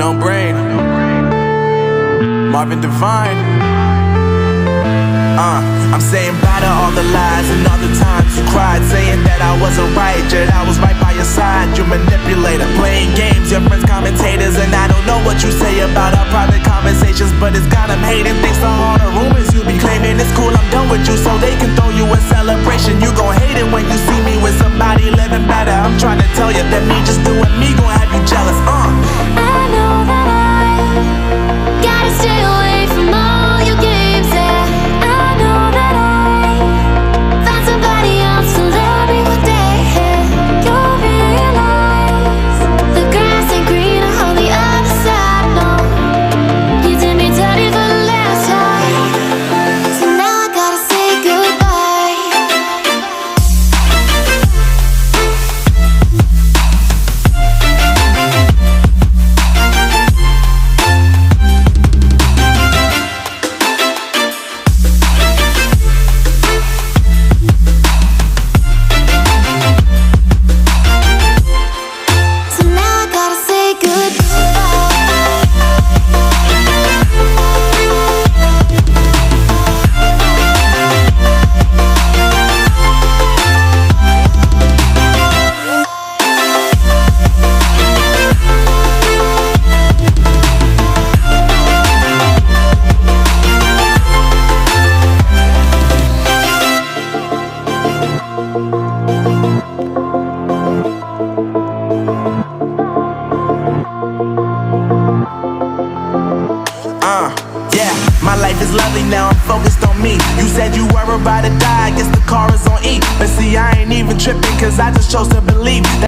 No brain, Marvin Divine. I'm saying bye to all the lies and all the times you cried, saying that I wasn't right, yet I was right by your side. You manipulator, playing games, your friends commentators, and I don't know what you say about our private conversations, but it's got them hating. Thanks to all the rumors you be claiming. It's cool, I'm done with you, so they can throw you a celebration. You gon' hate it when you see me with somebody living better. I'm trying to tell you that me just doing me gon' have you jealous. I know that I gotta stay away from all your games, yeah. I know that I found somebody else to love me one day, yeah. You'll realize the grass ain't greener on the other side, no. You did me dirty for the last time, so now I gotta say goodbye. So now I gotta say goodbye. Yeah, my life is lovely now, I'm focused on me. You said you were about to die, I guess the car is on E. But see, I ain't even tripping, cause I just chose to believe that